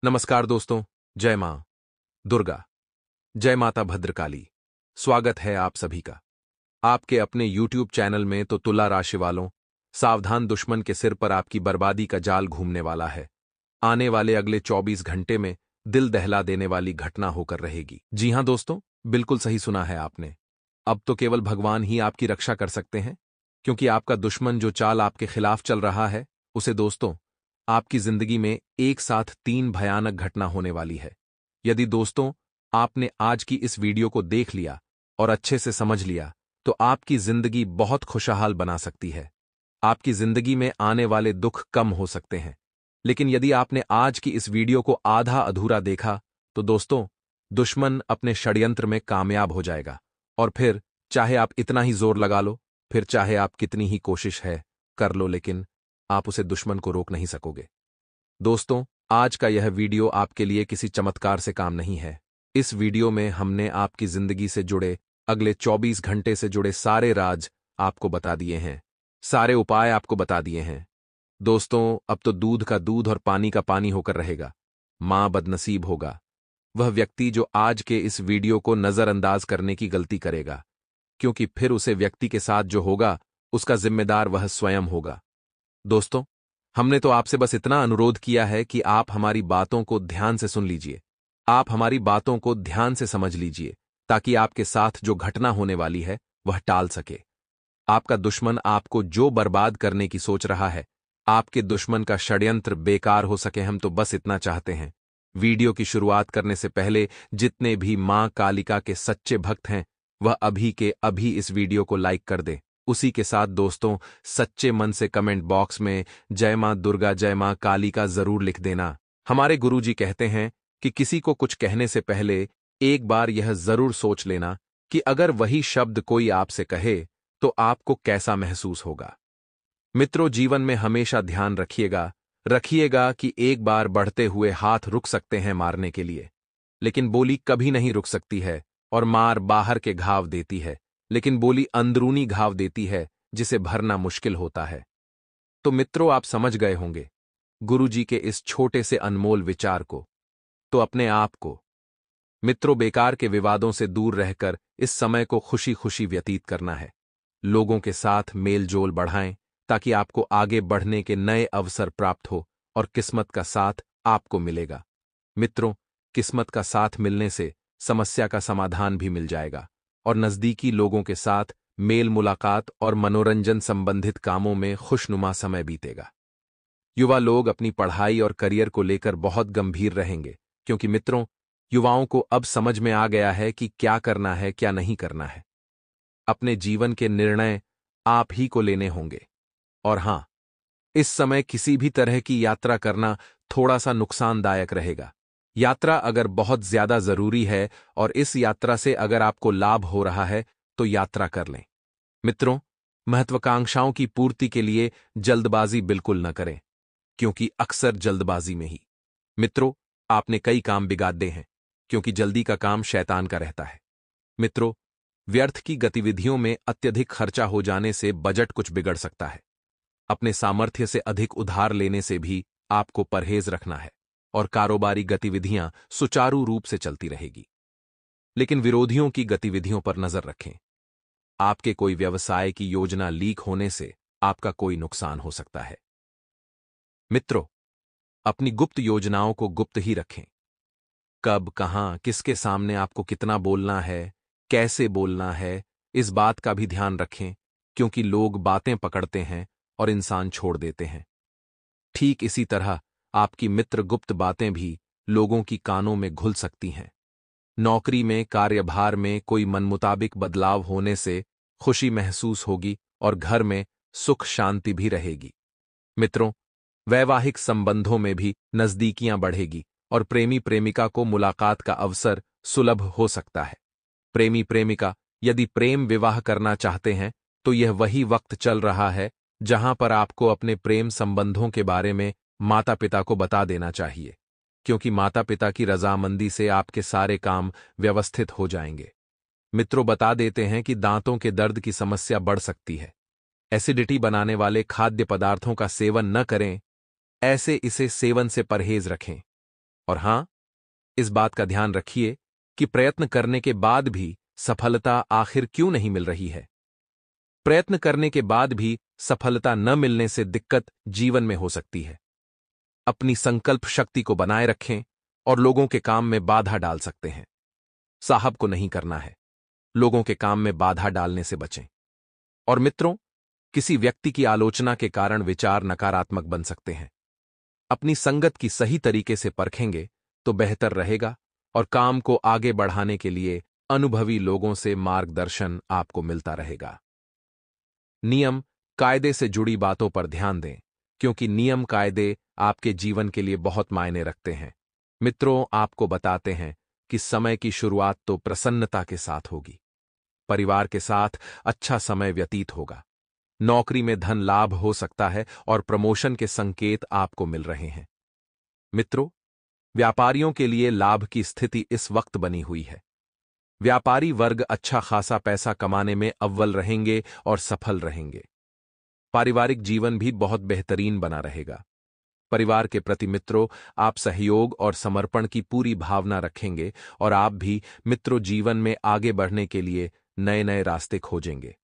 नमस्कार दोस्तों। जय मां दुर्गा, जय माता भद्रकाली। स्वागत है आप सभी का आपके अपने YouTube चैनल में। तो तुला राशि वालों, सावधान, दुश्मन के सिर पर आपकी बर्बादी का जाल घूमने वाला है। आने वाले अगले 24 घंटे में दिल दहला देने वाली घटना होकर रहेगी। जी हां दोस्तों, बिल्कुल सही सुना है आपने। अब तो केवल भगवान ही आपकी रक्षा कर सकते हैं, क्योंकि आपका दुश्मन जो चाल आपके खिलाफ चल रहा है, उसे दोस्तों आपकी जिंदगी में एक साथ 3 भयानक घटना होने वाली है। यदि दोस्तों आपने आज की इस वीडियो को देख लिया और अच्छे से समझ लिया, तो आपकी जिंदगी बहुत खुशहाल बना सकती है। आपकी जिंदगी में आने वाले दुख कम हो सकते हैं। लेकिन यदि आपने आज की इस वीडियो को आधा अधूरा देखा, तो दोस्तों दुश्मन अपने षड्यंत्र में कामयाब हो जाएगा। और फिर चाहे आप इतना ही जोर लगा लो, फिर चाहे आप कितनी ही कोशिश है कर लो, लेकिन आप उसे दुश्मन को रोक नहीं सकोगे। दोस्तों आज का यह वीडियो आपके लिए किसी चमत्कार से काम नहीं है। इस वीडियो में हमने आपकी जिंदगी से जुड़े अगले 24 घंटे से जुड़े सारे राज आपको बता दिए हैं, सारे उपाय आपको बता दिए हैं। दोस्तों अब तो दूध का दूध और पानी का पानी होकर रहेगा। मां बदनसीब होगा वह व्यक्ति जो आज के इस वीडियो को नजरअंदाज करने की गलती करेगा, क्योंकि फिर उसे व्यक्ति के साथ जो होगा उसका जिम्मेदार वह स्वयं होगा। दोस्तों हमने तो आपसे बस इतना अनुरोध किया है कि आप हमारी बातों को ध्यान से सुन लीजिए, आप हमारी बातों को ध्यान से समझ लीजिए, ताकि आपके साथ जो घटना होने वाली है वह टाल सके। आपका दुश्मन आपको जो बर्बाद करने की सोच रहा है, आपके दुश्मन का षड्यंत्र बेकार हो सके, हम तो बस इतना चाहते हैं। वीडियो की शुरुआत करने से पहले जितने भी मां कालिका के सच्चे भक्त हैं, वह अभी के अभी इस वीडियो को लाइक कर दें। उसी के साथ दोस्तों सच्चे मन से कमेंट बॉक्स में जय मां दुर्गा, जय मां कालिका जरूर लिख देना। हमारे गुरुजी कहते हैं कि किसी को कुछ कहने से पहले एक बार यह जरूर सोच लेना कि अगर वही शब्द कोई आपसे कहे तो आपको कैसा महसूस होगा। मित्रों जीवन में हमेशा ध्यान रखिएगा कि एक बार बढ़ते हुए हाथ रुक सकते हैं मारने के लिए, लेकिन बोली कभी नहीं रुक सकती है। और मार बाहर के घाव देती है, लेकिन बोली अंदरूनी घाव देती है, जिसे भरना मुश्किल होता है। तो मित्रों आप समझ गए होंगे गुरुजी के इस छोटे से अनमोल विचार को। तो अपने आप को मित्रों बेकार के विवादों से दूर रहकर इस समय को खुशी खुशी व्यतीत करना है। लोगों के साथ मेल जोल बढ़ाएं, ताकि आपको आगे बढ़ने के नए अवसर प्राप्त हो और किस्मत का साथ आपको मिलेगा। मित्रों किस्मत का साथ मिलने से समस्या का समाधान भी मिल जाएगा और नजदीकी लोगों के साथ मेल मुलाकात और मनोरंजन संबंधित कामों में खुशनुमा समय बीतेगा। युवा लोग अपनी पढ़ाई और करियर को लेकर बहुत गंभीर रहेंगे, क्योंकि मित्रों युवाओं को अब समझ में आ गया है कि क्या करना है क्या नहीं करना है। अपने जीवन के निर्णय आप ही को लेने होंगे। और हां, इस समय किसी भी तरह की यात्रा करना थोड़ा सा नुकसानदायक रहेगा। यात्रा अगर बहुत ज्यादा जरूरी है और इस यात्रा से अगर आपको लाभ हो रहा है, तो यात्रा कर लें। मित्रों महत्वाकांक्षाओं की पूर्ति के लिए जल्दबाजी बिल्कुल न करें, क्योंकि अक्सर जल्दबाजी में ही मित्रों आपने कई काम बिगाड़ दे हैं, क्योंकि जल्दी का काम शैतान का रहता है। मित्रों व्यर्थ की गतिविधियों में अत्यधिक खर्चा हो जाने से बजट कुछ बिगड़ सकता है। अपने सामर्थ्य से अधिक उधार लेने से भी आपको परहेज रखना है और कारोबारी गतिविधियां सुचारू रूप से चलती रहेगी। लेकिन विरोधियों की गतिविधियों पर नजर रखें। आपके कोई व्यवसाय की योजना लीक होने से आपका कोई नुकसान हो सकता है। मित्रों अपनी गुप्त योजनाओं को गुप्त ही रखें। कब, कहां, किसके सामने आपको कितना बोलना है, कैसे बोलना है, इस बात का भी ध्यान रखें, क्योंकि लोग बातें पकड़ते हैं और इंसान छोड़ देते हैं। ठीक इसी तरह आपकी मित्र गुप्त बातें भी लोगों की कानों में घुल सकती हैं। नौकरी में, कार्यभार में कोई मनमुताबिक बदलाव होने से खुशी महसूस होगी और घर में सुख शांति भी रहेगी। मित्रों वैवाहिक संबंधों में भी नजदीकियां बढ़ेगी और प्रेमी प्रेमिका को मुलाकात का अवसर सुलभ हो सकता है। प्रेमी प्रेमिका यदि प्रेम विवाह करना चाहते हैं, तो यह वही वक्त चल रहा है जहां पर आपको अपने प्रेम संबंधों के बारे में माता पिता को बता देना चाहिए, क्योंकि माता पिता की रजामंदी से आपके सारे काम व्यवस्थित हो जाएंगे। मित्रों बता देते हैं कि दांतों के दर्द की समस्या बढ़ सकती है। एसिडिटी बनाने वाले खाद्य पदार्थों का सेवन न करें, ऐसे इसे सेवन से परहेज रखें। और हां, इस बात का ध्यान रखिए कि प्रयत्न करने के बाद भी सफलता आखिर क्यों नहीं मिल रही है। प्रयत्न करने के बाद भी सफलता न मिलने से दिक्कत जीवन में हो सकती है। अपनी संकल्प शक्ति को बनाए रखें और लोगों के काम में बाधा डाल सकते हैं। साहब को नहीं करना है, लोगों के काम में बाधा डालने से बचें। और मित्रों, किसी व्यक्ति की आलोचना के कारण विचार नकारात्मक बन सकते हैं। अपनी संगत की सही तरीके से परखेंगे तो बेहतर रहेगा और काम को आगे बढ़ाने के लिए अनुभवी लोगों से मार्गदर्शन आपको मिलता रहेगा। नियम कायदे से जुड़ी बातों पर ध्यान दें, क्योंकि नियम कायदे आपके जीवन के लिए बहुत मायने रखते हैं। मित्रों, आपको बताते हैं कि समय की शुरुआत तो प्रसन्नता के साथ होगी। परिवार के साथ अच्छा समय व्यतीत होगा। नौकरी में धन लाभ हो सकता है और प्रमोशन के संकेत आपको मिल रहे हैं। मित्रों, व्यापारियों के लिए लाभ की स्थिति इस वक्त बनी हुई है। व्यापारी वर्ग अच्छा खासा पैसा कमाने में अव्वल रहेंगे और सफल रहेंगे। पारिवारिक जीवन भी बहुत बेहतरीन बना रहेगा। परिवार के प्रति मित्रों, आप सहयोग और समर्पण की पूरी भावना रखेंगे और आप भी मित्रों जीवन में आगे बढ़ने के लिए नए नए रास्ते खोजेंगे।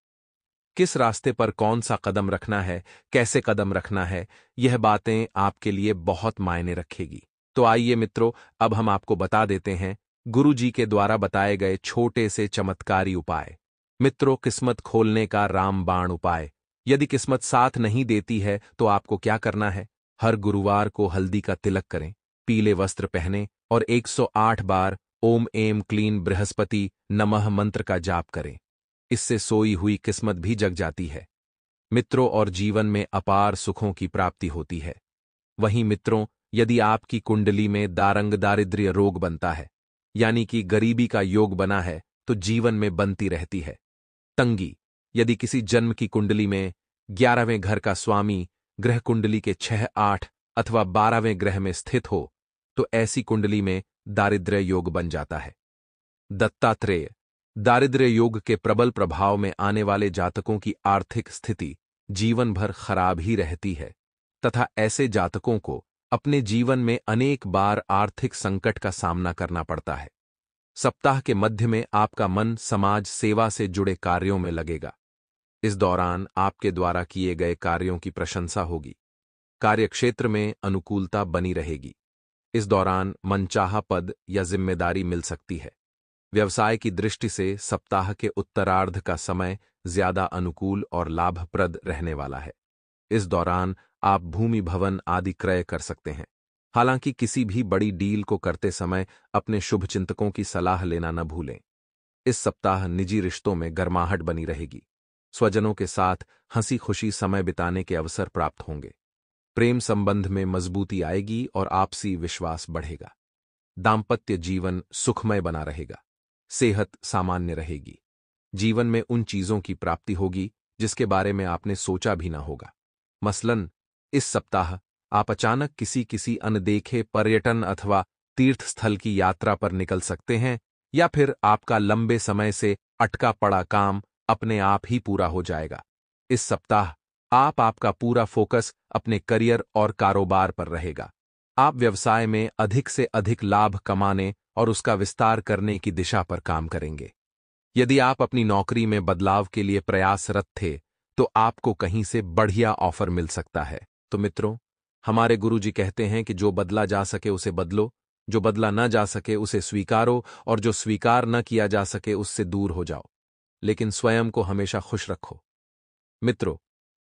किस रास्ते पर कौन सा कदम रखना है, कैसे कदम रखना है, यह बातें आपके लिए बहुत मायने रखेगी। तो आइए मित्रों, अब हम आपको बता देते हैं गुरु जी के द्वारा बताए गए छोटे से चमत्कारी उपाय। मित्रों, किस्मत खोलने का रामबाण उपाय। यदि किस्मत साथ नहीं देती है तो आपको क्या करना है? हर गुरुवार को हल्दी का तिलक करें, पीले वस्त्र पहनें और 108 बार ओम एम क्लीन बृहस्पति नमः मंत्र का जाप करें। इससे सोई हुई किस्मत भी जग जाती है मित्रों, और जीवन में अपार सुखों की प्राप्ति होती है। वहीं मित्रों, यदि आपकी कुंडली में दारंग दारिद्र्य रोग बनता है, यानी कि गरीबी का योग बना है, तो जीवन में बनती रहती है। तंगी, यदि किसी जन्म की कुंडली में 11वें घर का स्वामी ग्रह कुंडली के 6, 8 अथवा 12वें ग्रह में स्थित हो, तो ऐसी कुंडली में दारिद्र्य योग बन जाता है। दत्तात्रेय, दारिद्र्य योग के प्रबल प्रभाव में आने वाले जातकों की आर्थिक स्थिति जीवन भर खराब ही रहती है तथा ऐसे जातकों को अपने जीवन में अनेक बार आर्थिक संकट का सामना करना पड़ता है। सप्ताह के मध्य में आपका मन समाज सेवा से जुड़े कार्यों में लगेगा। इस दौरान आपके द्वारा किए गए कार्यों की प्रशंसा होगी। कार्यक्षेत्र में अनुकूलता बनी रहेगी। इस दौरान मनचाहा पद या जिम्मेदारी मिल सकती है। व्यवसाय की दृष्टि से सप्ताह के उत्तरार्ध का समय ज्यादा अनुकूल और लाभप्रद रहने वाला है। इस दौरान आप भूमि भवन आदि क्रय कर सकते हैं। हालांकि किसी भी बड़ी डील को करते समय अपने शुभचिंतकों की सलाह लेना न भूलें। इस सप्ताह निजी रिश्तों में गर्माहट बनी रहेगी। स्वजनों के साथ हंसी खुशी समय बिताने के अवसर प्राप्त होंगे। प्रेम संबंध में मजबूती आएगी और आपसी विश्वास बढ़ेगा। दाम्पत्य जीवन सुखमय बना रहेगा। सेहत सामान्य रहेगी। जीवन में उन चीजों की प्राप्ति होगी जिसके बारे में आपने सोचा भी ना होगा। मसलन, इस सप्ताह आप अचानक किसी अनदेखे पर्यटन अथवा तीर्थ स्थल की यात्रा पर निकल सकते हैं, या फिर आपका लंबे समय से अटका पड़ा काम अपने आप ही पूरा हो जाएगा। इस सप्ताह आपका पूरा फोकस अपने करियर और कारोबार पर रहेगा। आप व्यवसाय में अधिक से अधिक लाभ कमाने और उसका विस्तार करने की दिशा पर काम करेंगे। यदि आप अपनी नौकरी में बदलाव के लिए प्रयासरत थे, तो आपको कहीं से बढ़िया ऑफर मिल सकता है। तो मित्रों, हमारे गुरुजी कहते हैं कि जो बदला जा सके उसे बदलो, जो बदला न जा सके उसे स्वीकारो, और जो स्वीकार न किया जा सके उससे दूर हो जाओ, लेकिन स्वयं को हमेशा खुश रखो। मित्रों,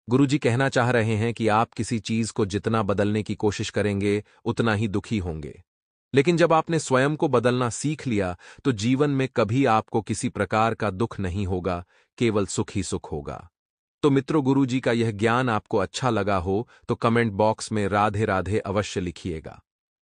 गुरुजी कहना चाह रहे हैं कि आप किसी चीज को जितना बदलने की कोशिश करेंगे उतना ही दुखी होंगे, लेकिन जब आपने स्वयं को बदलना सीख लिया तो जीवन में कभी आपको किसी प्रकार का दुख नहीं होगा, केवल सुख ही सुख होगा। तो मित्रों, गुरुजी का यह ज्ञान आपको अच्छा लगा हो तो कमेंट बॉक्स में राधे राधे अवश्य लिखिएगा।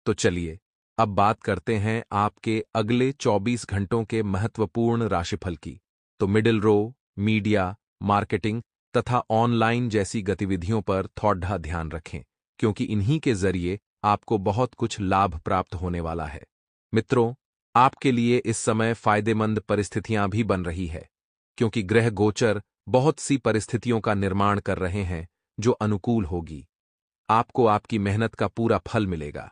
तो चलिए अब बात करते हैं आपके अगले 24 घंटों के महत्वपूर्ण राशिफल की। तो मिडिल रो, मीडिया, मार्केटिंग तथा ऑनलाइन जैसी गतिविधियों पर थोड़ा ध्यान रखें, क्योंकि इन्हीं के जरिए आपको बहुत कुछ लाभ प्राप्त होने वाला है। मित्रों, आपके लिए इस समय फायदेमंद परिस्थितियां भी बन रही है, क्योंकि ग्रह गोचर बहुत सी परिस्थितियों का निर्माण कर रहे हैं जो अनुकूल होगी। आपको आपकी मेहनत का पूरा फल मिलेगा।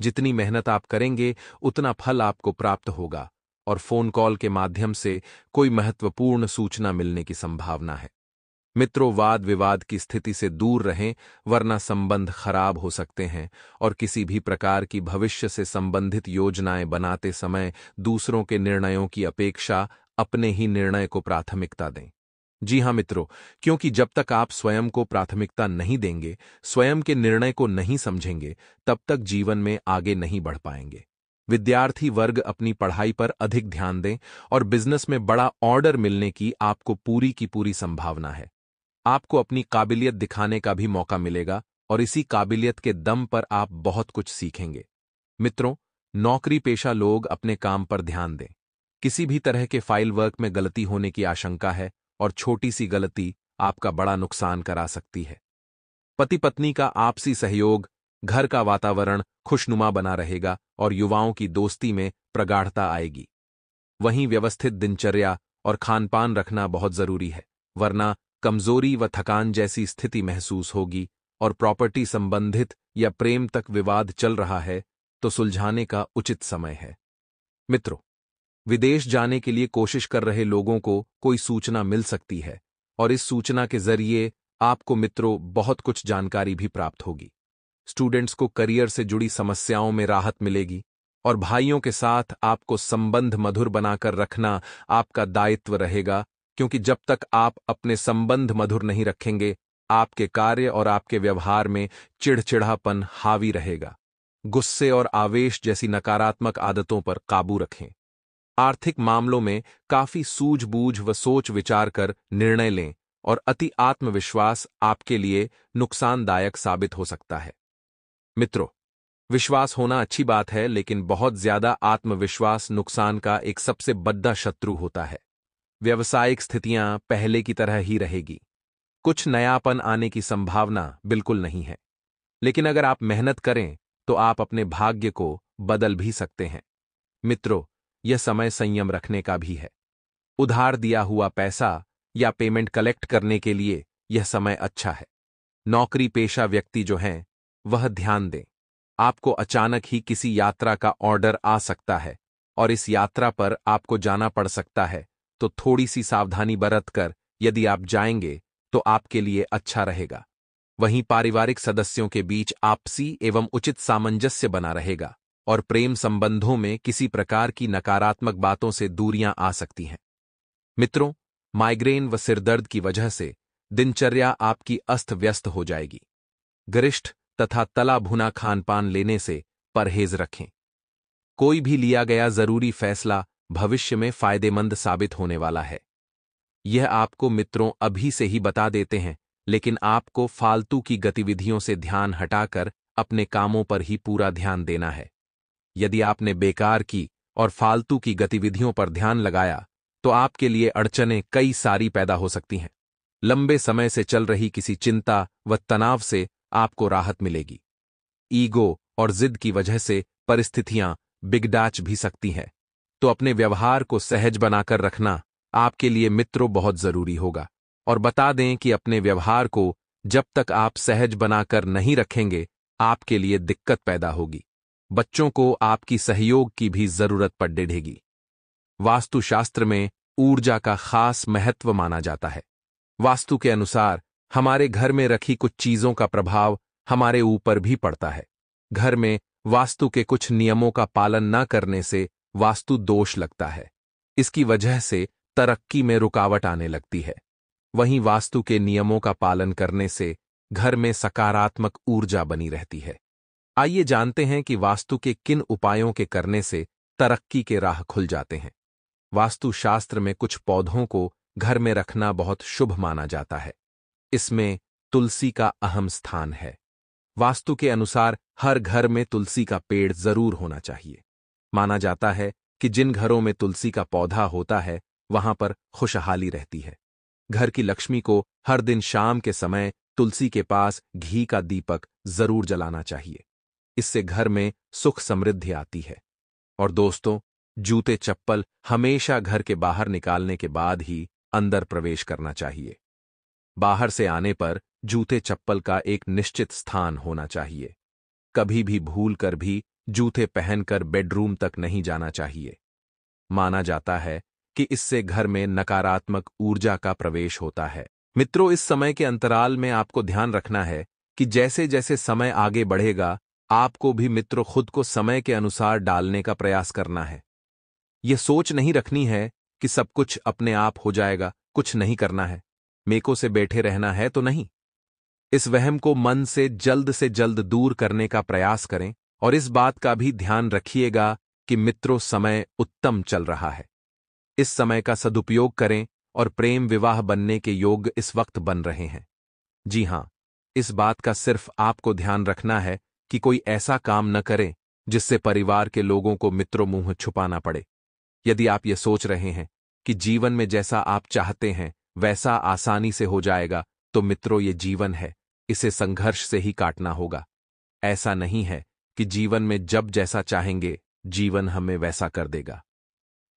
जितनी मेहनत आप करेंगे उतना फल आपको प्राप्त होगा और फोन कॉल के माध्यम से कोई महत्वपूर्ण सूचना मिलने की संभावना है। मित्रों, वाद विवाद की स्थिति से दूर रहें, वरना संबंध खराब हो सकते हैं और किसी भी प्रकार की भविष्य से संबंधित योजनाएं बनाते समय दूसरों के निर्णयों की अपेक्षा अपने ही निर्णय को प्राथमिकता दें। जी हां मित्रों, क्योंकि जब तक आप स्वयं को प्राथमिकता नहीं देंगे, स्वयं के निर्णय को नहीं समझेंगे, तब तक जीवन में आगे नहीं बढ़ पाएंगे। विद्यार्थी वर्ग अपनी पढ़ाई पर अधिक ध्यान दें और बिजनेस में बड़ा ऑर्डर मिलने की आपको पूरी की पूरी संभावना है। आपको अपनी काबिलियत दिखाने का भी मौका मिलेगा और इसी काबिलियत के दम पर आप बहुत कुछ सीखेंगे। मित्रों, नौकरी पेशा लोग अपने काम पर ध्यान दें। किसी भी तरह के फाइल वर्क में गलती होने की आशंका है और छोटी सी गलती आपका बड़ा नुकसान करा सकती है। पति पत्नी का आपसी सहयोग, घर का वातावरण खुशनुमा बना रहेगा और युवाओं की दोस्ती में प्रगाढ़ता आएगी। वहीं व्यवस्थित दिनचर्या और खानपान रखना बहुत जरूरी है, वरना कमजोरी व थकान जैसी स्थिति महसूस होगी और प्रॉपर्टी संबंधित या प्रेम तक विवाद चल रहा है तो सुलझाने का उचित समय है। मित्रों, विदेश जाने के लिए कोशिश कर रहे लोगों को कोई सूचना मिल सकती है और इस सूचना के जरिए आपको मित्रों बहुत कुछ जानकारी भी प्राप्त होगी। स्टूडेंट्स को करियर से जुड़ी समस्याओं में राहत मिलेगी और भाइयों के साथ आपको संबंध मधुर बनाकर रखना आपका दायित्व रहेगा, क्योंकि जब तक आप अपने संबंध मधुर नहीं रखेंगे, आपके कार्य और आपके व्यवहार में चिड़चिड़ापन हावी रहेगा। गुस्से और आवेश जैसी नकारात्मक आदतों पर काबू रखें। आर्थिक मामलों में काफी सूझबूझ व सोच विचार कर निर्णय लें और अति आत्मविश्वास आपके लिए नुकसानदायक साबित हो सकता है। मित्रों, विश्वास होना अच्छी बात है, लेकिन बहुत ज्यादा आत्मविश्वास नुकसान का एक सबसे बड़ा शत्रु होता है। व्यावसायिक स्थितियां पहले की तरह ही रहेगी। कुछ नयापन आने की संभावना बिल्कुल नहीं है, लेकिन अगर आप मेहनत करें तो आप अपने भाग्य को बदल भी सकते हैं। मित्रों, यह समय संयम रखने का भी है। उधार दिया हुआ पैसा या पेमेंट कलेक्ट करने के लिए यह समय अच्छा है। नौकरी पेशा व्यक्ति जो हैं, वह ध्यान दें। आपको अचानक ही किसी यात्रा का ऑर्डर आ सकता है और इस यात्रा पर आपको जाना पड़ सकता है, तो थोड़ी सी सावधानी बरतकर यदि आप जाएंगे तो आपके लिए अच्छा रहेगा। वहीं पारिवारिक सदस्यों के बीच आपसी एवं उचित सामंजस्य बना रहेगा और प्रेम संबंधों में किसी प्रकार की नकारात्मक बातों से दूरियां आ सकती हैं। मित्रों, माइग्रेन व सिरदर्द की वजह से दिनचर्या आपकी अस्त व्यस्त हो जाएगी। गरिष्ठ तथा तला भुना खानपान लेने से परहेज रखें। कोई भी लिया गया जरूरी फैसला भविष्य में फायदेमंद साबित होने वाला है। यह आपको मित्रों अभी से ही बता देते हैं, लेकिन आपको फालतू की गतिविधियों से ध्यान हटाकर अपने कामों पर ही पूरा ध्यान देना है। यदि आपने बेकार की और फालतू की गतिविधियों पर ध्यान लगाया तो आपके लिए अड़चनें कई सारी पैदा हो सकती हैं। लंबे समय से चल रही किसी चिंता व तनाव से आपको राहत मिलेगी। ईगो और जिद की वजह से परिस्थितियां बिगड़ाच भी सकती हैं, तो अपने व्यवहार को सहज बनाकर रखना आपके लिए मित्रों बहुत जरूरी होगा। और बता दें कि अपने व्यवहार को जब तक आप सहज बनाकर नहीं रखेंगे, आपके लिए दिक्कत पैदा होगी। बच्चों को आपकी सहयोग की भी जरूरत पड़ेगी। वास्तुशास्त्र में ऊर्जा का खास महत्व माना जाता है। वास्तु के अनुसार हमारे घर में रखी कुछ चीजों का प्रभाव हमारे ऊपर भी पड़ता है। घर में वास्तु के कुछ नियमों का पालन न करने से वास्तु दोष लगता है। इसकी वजह से तरक्की में रुकावट आने लगती है। वहीं वास्तु के नियमों का पालन करने से घर में सकारात्मक ऊर्जा बनी रहती है। आइए जानते हैं कि वास्तु के किन उपायों के करने से तरक्की के राह खुल जाते हैं। वास्तुशास्त्र में कुछ पौधों को घर में रखना बहुत शुभ माना जाता है। इसमें तुलसी का अहम स्थान है। वास्तु के अनुसार हर घर में तुलसी का पेड़ जरूर होना चाहिए। माना जाता है कि जिन घरों में तुलसी का पौधा होता है, वहां पर खुशहाली रहती है। घर की लक्ष्मी को हर दिन शाम के समय तुलसी के पास घी का दीपक जरूर जलाना चाहिए। इससे घर में सुख समृद्धि आती है। और दोस्तों, जूते चप्पल हमेशा घर के बाहर निकालने के बाद ही अंदर प्रवेश करना चाहिए। बाहर से आने पर जूते चप्पल का एक निश्चित स्थान होना चाहिए। कभी भी भूल कर भी जूते पहनकर बेडरूम तक नहीं जाना चाहिए। माना जाता है कि इससे घर में नकारात्मक ऊर्जा का प्रवेश होता है। मित्रों, इस समय के अंतराल में आपको ध्यान रखना है कि जैसे जैसे समय आगे बढ़ेगा, आपको भी मित्रों खुद को समय के अनुसार डालने का प्रयास करना है। यह सोच नहीं रखनी है कि सब कुछ अपने आप हो जाएगा, कुछ नहीं करना है, मेको से बैठे रहना है तो नहीं। इस वहम को मन से जल्द दूर करने का प्रयास करें और इस बात का भी ध्यान रखिएगा कि मित्रों समय उत्तम चल रहा है। इस समय का सदुपयोग करें और प्रेम विवाह बनने के योग इस वक्त बन रहे हैं। जी हां, इस बात का सिर्फ आपको ध्यान रखना है कि कोई ऐसा काम न करें जिससे परिवार के लोगों को मित्रों मुंह छुपाना पड़े। यदि आप ये सोच रहे हैं कि जीवन में जैसा आप चाहते हैं वैसा आसानी से हो जाएगा, तो मित्रों ये जीवन है, इसे संघर्ष से ही काटना होगा। ऐसा नहीं है कि जीवन में जब जैसा चाहेंगे जीवन हमें वैसा कर देगा।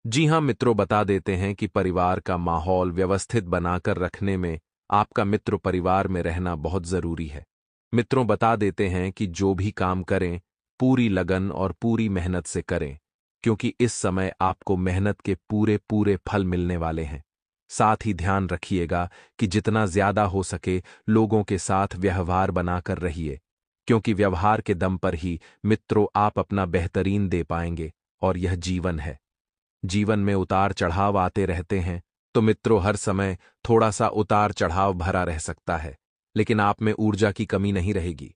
जी हां मित्रों, बता देते हैं कि परिवार का माहौल व्यवस्थित बनाकर रखने में आपका मित्र परिवार में रहना बहुत जरूरी है। मित्रों, बता देते हैं कि जो भी काम करें पूरी लगन और पूरी मेहनत से करें, क्योंकि इस समय आपको मेहनत के पूरे पूरे फल मिलने वाले हैं। साथ ही ध्यान रखिएगा कि जितना ज्यादा हो सके लोगों के साथ व्यवहार बनाकर रहिए, क्योंकि व्यवहार के दम पर ही मित्रों आप अपना बेहतरीन दे पाएंगे और यह जीवन है। जीवन में उतार चढ़ाव आते रहते हैं, तो मित्रों हर समय थोड़ा सा उतार चढ़ाव भरा रह सकता है, लेकिन आप में ऊर्जा की कमी नहीं रहेगी।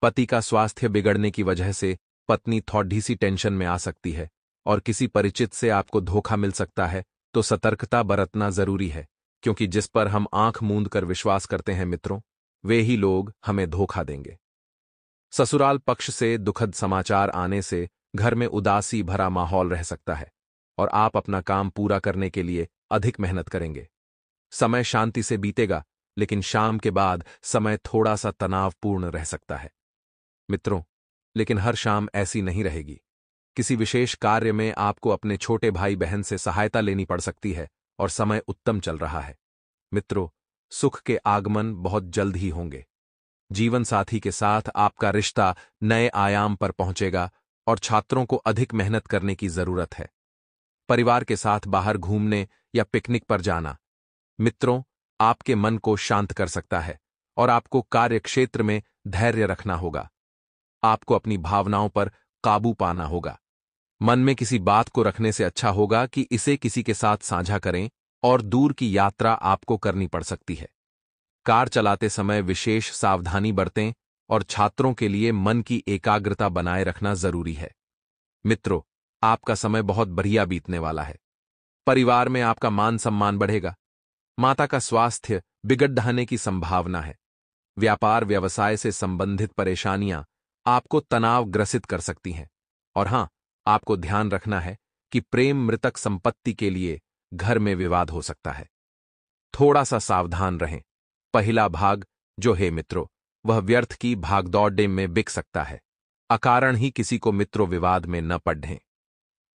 पति का स्वास्थ्य बिगड़ने की वजह से पत्नी थोड़ी सी टेंशन में आ सकती है और किसी परिचित से आपको धोखा मिल सकता है, तो सतर्कता बरतना जरूरी है, क्योंकि जिस पर हम आंख मूंद कर विश्वास करते हैं मित्रों, वे ही लोग हमें धोखा देंगे। ससुराल पक्ष से दुखद समाचार आने से घर में उदासी भरा माहौल रह सकता है और आप अपना काम पूरा करने के लिए अधिक मेहनत करेंगे। समय शांति से बीतेगा, लेकिन शाम के बाद समय थोड़ा सा तनावपूर्ण रह सकता है। मित्रों, लेकिन हर शाम ऐसी नहीं रहेगी। किसी विशेष कार्य में आपको अपने छोटे भाई बहन से सहायता लेनी पड़ सकती है और समय उत्तम चल रहा है। मित्रों, सुख के आगमन बहुत जल्द ही होंगे। जीवन साथी के साथ आपका रिश्ता नए आयाम पर पहुंचेगा और छात्रों को अधिक मेहनत करने की जरूरत है। परिवार के साथ बाहर घूमने या पिकनिक पर जाना मित्रों आपके मन को शांत कर सकता है और आपको कार्यक्षेत्र में धैर्य रखना होगा। आपको अपनी भावनाओं पर काबू पाना होगा। मन में किसी बात को रखने से अच्छा होगा कि इसे किसी के साथ साझा करें और दूर की यात्रा आपको करनी पड़ सकती है। कार चलाते समय विशेष सावधानी बरतें और छात्रों के लिए मन की एकाग्रता बनाए रखना जरूरी है। मित्रों, आपका समय बहुत बढ़िया बीतने वाला है। परिवार में आपका मान सम्मान बढ़ेगा। माता का स्वास्थ्य बिगड़ने की संभावना है। व्यापार व्यवसाय से संबंधित परेशानियां आपको तनाव ग्रसित कर सकती हैं। और हां, आपको ध्यान रखना है कि प्रेम मृतक संपत्ति के लिए घर में विवाद हो सकता है। थोड़ा सा सावधान रहें। पहला भाग जो है मित्रों, वह व्यर्थ की भागदौड़ में बिक सकता है। अकारण ही किसी को मित्रों विवाद में न पड़ें।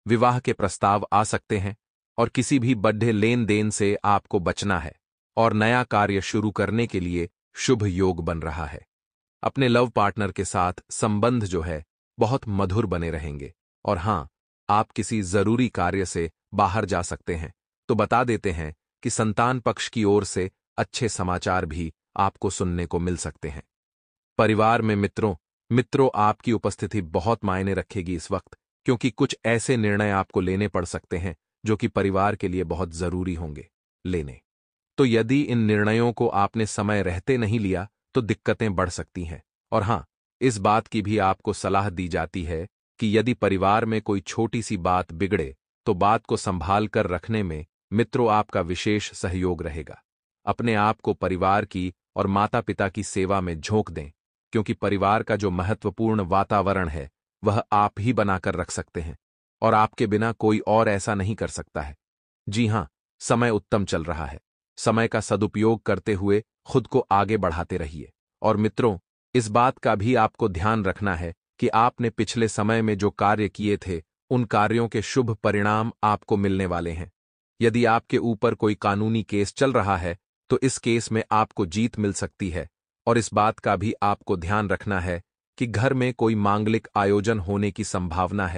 विवाह के प्रस्ताव आ सकते हैं और किसी भी बड़े लेन देन से आपको बचना है और नया कार्य शुरू करने के लिए शुभ योग बन रहा है। अपने लव पार्टनर के साथ संबंध जो है बहुत मधुर बने रहेंगे। और हां, आप किसी जरूरी कार्य से बाहर जा सकते हैं, तो बता देते हैं कि संतान पक्ष की ओर से अच्छे समाचार भी आपको सुनने को मिल सकते हैं। परिवार में मित्रों आपकी उपस्थिति बहुत मायने रखेगी इस वक्त, क्योंकि कुछ ऐसे निर्णय आपको लेने पड़ सकते हैं जो कि परिवार के लिए बहुत जरूरी होंगे लेने। तो यदि इन निर्णयों को आपने समय रहते नहीं लिया तो दिक्कतें बढ़ सकती हैं। और हां, इस बात की भी आपको सलाह दी जाती है कि यदि परिवार में कोई छोटी सी बात बिगड़े तो बात को संभाल कर रखने में मित्रों आपका विशेष सहयोग रहेगा। अपने आप को परिवार की और माता पिता की सेवा में झोंक दें, क्योंकि परिवार का जो महत्वपूर्ण वातावरण है वह आप ही बनाकर रख सकते हैं और आपके बिना कोई और ऐसा नहीं कर सकता है। जी हां, समय उत्तम चल रहा है। समय का सदुपयोग करते हुए खुद को आगे बढ़ाते रहिए। और मित्रों, इस बात का भी आपको ध्यान रखना है कि आपने पिछले समय में जो कार्य किए थे उन कार्यों के शुभ परिणाम आपको मिलने वाले हैं। यदि आपके ऊपर कोई कानूनी केस चल रहा है तो इस केस में आपको जीत मिल सकती है। और इस बात का भी आपको ध्यान रखना है कि घर में कोई मांगलिक आयोजन होने की संभावना है।